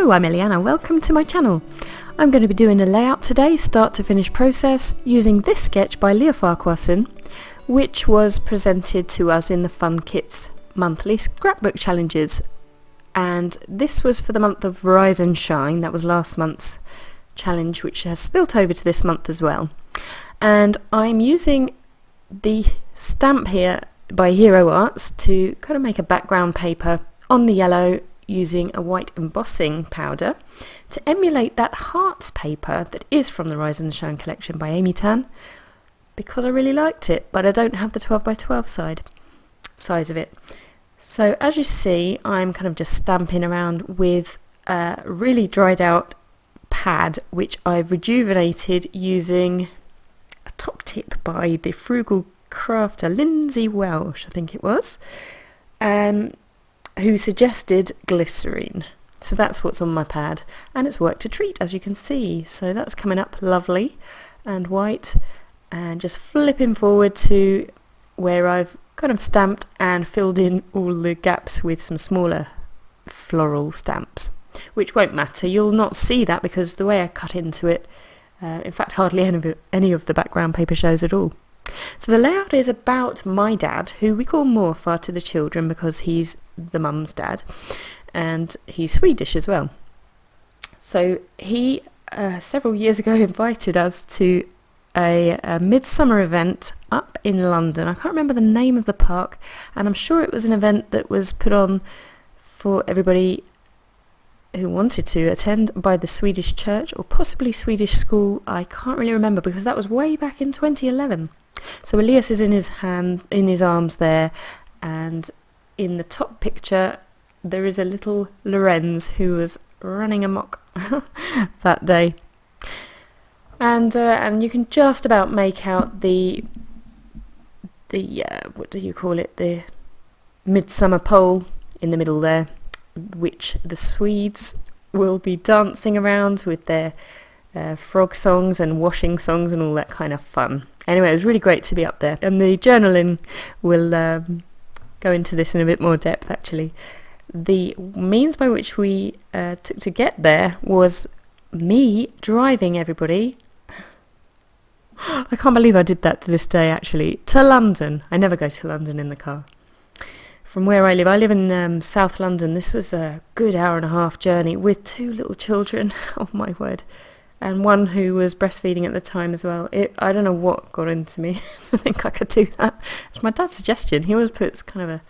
Hello, I'm Eliana. Welcome to my channel. I'm going to be doing a layout today, start to finish process, using this sketch by Lee Baldwinson, which was presented to us in the Fun Kits monthly scrapbook challenges. And this was for the month of Rise and Shine. That was last month's challenge, which has spilt over to this month as well. And I'm using the stamp here by Hero Arts to kind of make a background paper on the yellow using a white embossing powder to emulate that hearts paper that is from the Rise and Shine collection by Amy Tan, because I really liked it, but I don't have the 12 by 12 size of it. So as you see, I'm kind of just stamping around with a really dried out pad, which I've rejuvenated using a top tip by the frugal crafter Lindsay Welsh, I think it was, who suggested glycerine. So that's what's on my pad, and it's worked a treat, as you can see. So that's coming up lovely and white, and just flipping forward to where I've kind of stamped and filled in all the gaps with some smaller floral stamps, which won't matter. You'll not see that because the way I cut into it, in fact hardly any of the background paper shows at all. So the layout is about my dad, who we call Morfar to the children because he's the mum's dad, and he's Swedish as well. So he several years ago invited us to a Midsommar event up in London. I can't remember the name of the park, and I'm sure it was an event that was put on for everybody who wanted to attend by the Swedish church or possibly Swedish school. I can't really remember because that was way back in 2011. So Elias is in his arms there, and in the top picture there is a little Lorenz who was running amok that day. And you can just about make out the what do you call it, the Midsommar pole in the middle there, which the Swedes will be dancing around with their frog songs and washing songs and all that kind of fun. Anyway, it was really great to be up there, and the journaling will go into this in a bit more depth actually. The means by which we took to get there was me driving everybody. I can't believe I did that to this day actually, to London. I never go to London in the car. From where I live in South London. This was a good hour and a half journey with two little children, oh my word, and one who was breastfeeding at the time as well. I don't know what got into me to think I could do that. It's my dad's suggestion. He always puts kind of a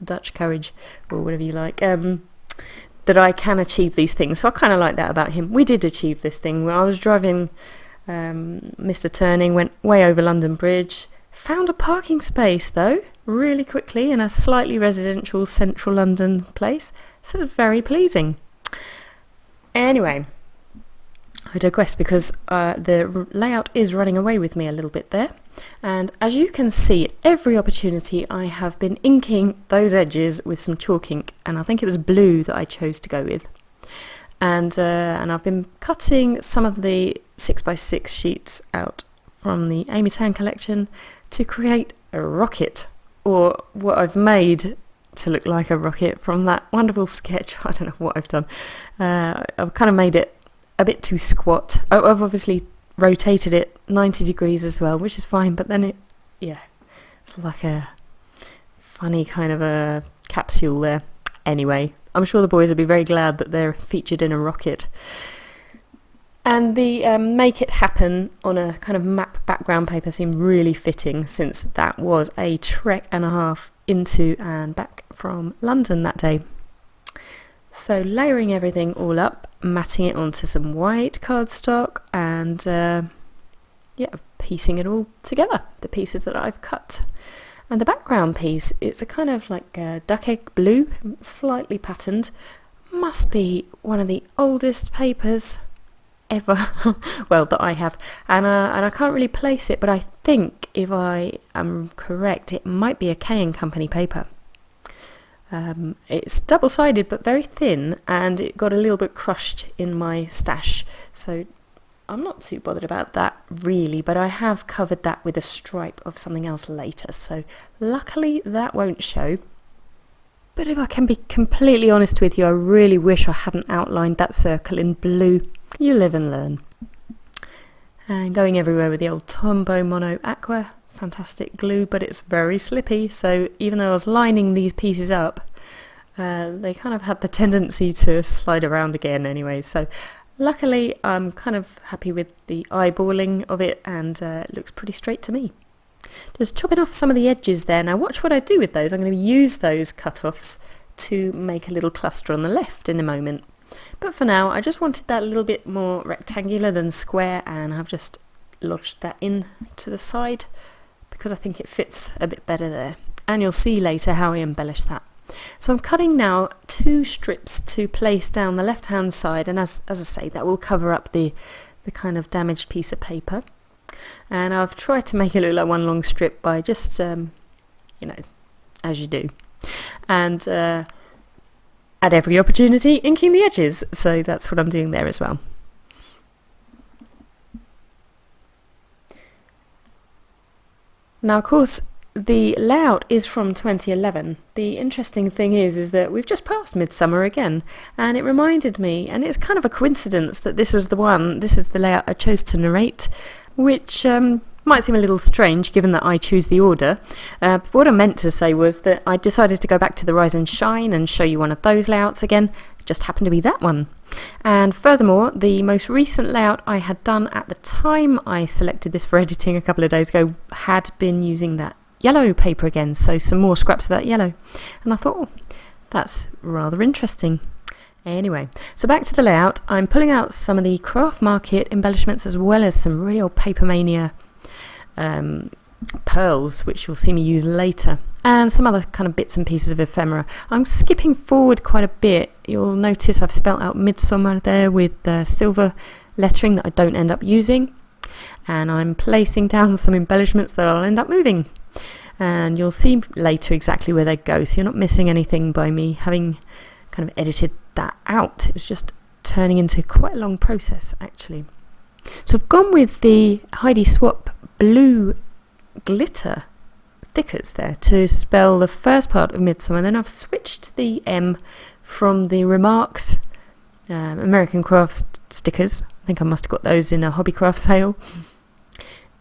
Dutch courage, or whatever you like, that I can achieve these things. So I kind of like that about him. We did achieve this thing. When I was driving Mr. Turning, went way over London Bridge, found a parking space though, really quickly, in a slightly residential central London place. So it was very pleasing. Anyway, I digress because the layout is running away with me a little bit there, and as you can see, at every opportunity I have been inking those edges with some chalk ink, and I think it was blue that I chose to go with, and I've been cutting some of the 6x6 sheets out from the Amy Tan collection to create a rocket, or what I've made to look like a rocket from that wonderful sketch. I don't know what I've done. I've kind of made it a bit too squat. I've obviously rotated it 90 degrees as well, which is fine, but then it's like a funny kind of a capsule there. Anyway, I'm sure the boys will be very glad that they're featured in a rocket. And the make it happen on a kind of map background paper seemed really fitting, since that was a trek and a half into and back from London that day. So layering everything all up, matting it onto some white cardstock, and piecing it all together, the pieces that I've cut. And the background piece, it's a kind of like a duck egg blue, slightly patterned. Must be one of the oldest papers ever, well, that I have, and I can't really place it, but I think, if I am correct, it might be a K & Company paper. It's double-sided but very thin, and it got a little bit crushed in my stash, so I'm not too bothered about that really, but I have covered that with a stripe of something else later, so luckily that won't show. But if I can be completely honest with you, I really wish I hadn't outlined that circle in blue. You live and learn. And going everywhere with the old Tombow Mono Aqua. Fantastic glue, but it's very slippy. So even though I was lining these pieces up, they kind of had the tendency to slide around again anyway. So luckily I'm kind of happy with the eyeballing of it, and it looks pretty straight to me. Just chopping off some of the edges there. Now watch what I do with those. I'm going to use those cut-offs to make a little cluster on the left in a moment. But for now I just wanted that a little bit more rectangular than square, and I've just lodged that in to the side because I think it fits a bit better there. And you'll see later how I embellish that. So I'm cutting now 2 strips to place down the left hand side, and as I say, that will cover up the kind of damaged piece of paper. And I've tried to make it look like one long strip by just as you do, and at every opportunity inking the edges, so that's what I'm doing there as well. Now of course the layout is from 2011. The interesting thing is that we've just passed Midsommar again, and it reminded me, and it's kind of a coincidence that this is the layout I chose to narrate, which might seem a little strange given that I choose the order. But what I meant to say was that I decided to go back to the Rise and Shine and show you one of those layouts again. It just happened to be that one. And furthermore, the most recent layout I had done at the time I selected this for editing a couple of days ago had been using that yellow paper again, so some more scraps of that yellow. And I thought, that's rather interesting. Anyway, so back to the layout. I'm pulling out some of the Craft Market embellishments as well as some real Paper Mania pearls, which you'll see me use later, and some other kind of bits and pieces of ephemera. I'm skipping forward quite a bit. You'll notice I've spelt out Midsommar there with silver lettering that I don't end up using, and I'm placing down some embellishments that I'll end up moving, and you'll see later exactly where they go, so you're not missing anything by me having kind of edited that out. It was just turning into quite a long process actually. So I've gone with the Heidi Swap blue glitter thickers there to spell the first part of Midsommar. Then I've switched the M from the Remarks American Crafts stickers. I think I must have got those in a Hobbycraft sale.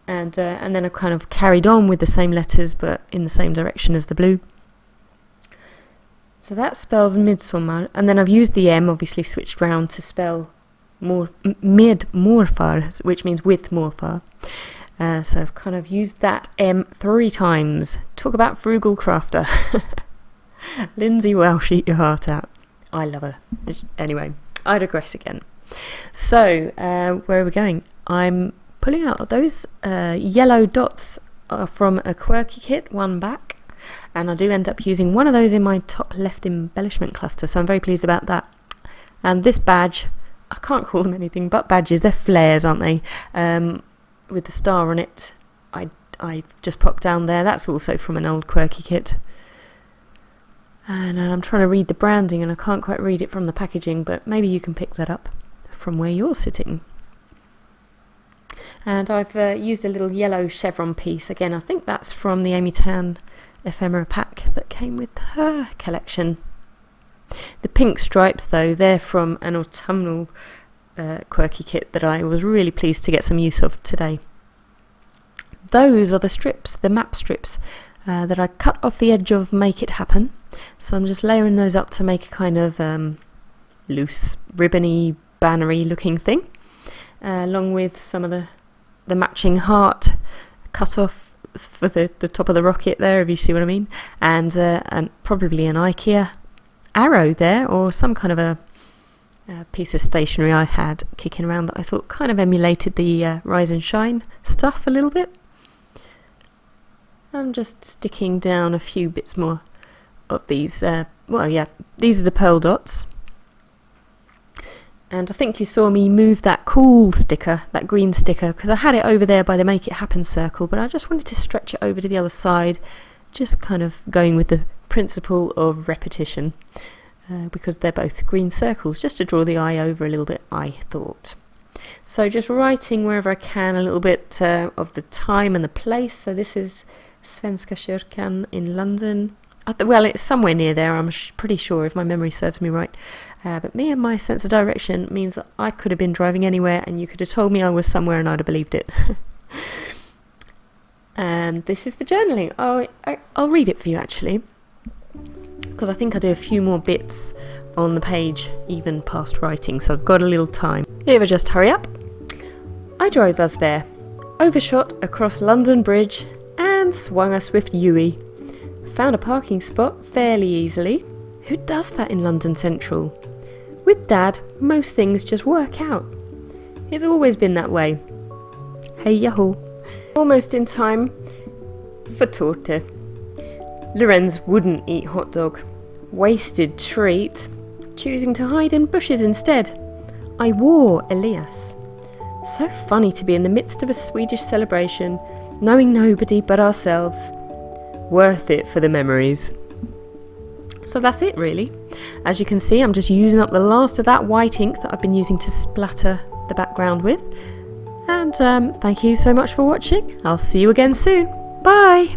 And then I've kind of carried on with the same letters but in the same direction as the blue. So that spells Midsommar, and then I've used the M, obviously switched round to spell Morfar, which means with Morfar. So I've kind of used that M 3 times. Talk about frugal crafter. Lindsay Welsh, eat your heart out. I love her. Anyway, I digress again. So where are we going? I'm pulling out those yellow dots from a quirky kit, one back. And I do end up using one of those in my top left embellishment cluster, so I'm very pleased about that. And this badge, I can't call them anything but badges, they're flares, aren't they? With the star on it, I've just popped down there. That's also from an old quirky kit. And I'm trying to read the branding and I can't quite read it from the packaging, but maybe you can pick that up from where you're sitting. And I've used a little yellow chevron piece. Again, I think that's from the Amy Tan ephemera pack that came with her collection. The pink stripes though, they're from an autumnal quirky kit that I was really pleased to get some use of today. Those are the strips, the map strips that I cut off the edge of Make It Happen. So I'm just layering those up to make a kind of loose ribbony bannery looking thing, along with some of the matching heart cut off for the top of the rocket there, if you see what I mean, and probably an IKEA arrow there, or some kind of a piece of stationery I had kicking around that I thought kind of emulated the Rise and Shine stuff a little bit. I'm just sticking down a few bits more of these, these are the pearl dots. And I think you saw me move that cool sticker, that green sticker, because I had it over there by the Make It Happen circle, but I just wanted to stretch it over to the other side, just kind of going with the principle of repetition, because they're both green circles, just to draw the eye over a little bit, I thought. So just writing wherever I can a little bit of the time and the place. So this is Svenska kyrkan in London, Well, it's somewhere near there, I'm pretty sure, if my memory serves me right. But me and my sense of direction means that I could have been driving anywhere and you could have told me I was somewhere and I'd have believed it. And this is the journaling. I'll read it for you, actually, because I think I do a few more bits on the page, even past writing, so I've got a little time. If I just hurry up. I drove us there, overshot across London Bridge, and swung a swift Yui. Found a parking spot fairly easily. Who does that in London Central? With Dad, most things just work out. It's always been that way. Hey yahoo! Almost in time for torte. Lorenz wouldn't eat hot dog. Wasted treat. Choosing to hide in bushes instead. I wore Elias. So funny to be in the midst of a Swedish celebration, knowing nobody but ourselves. Worth it for the memories. So that's it, really. As you can see, I'm just using up the last of that white ink that I've been using to splatter the background with. And thank you so much for watching. I'll see you again soon. Bye!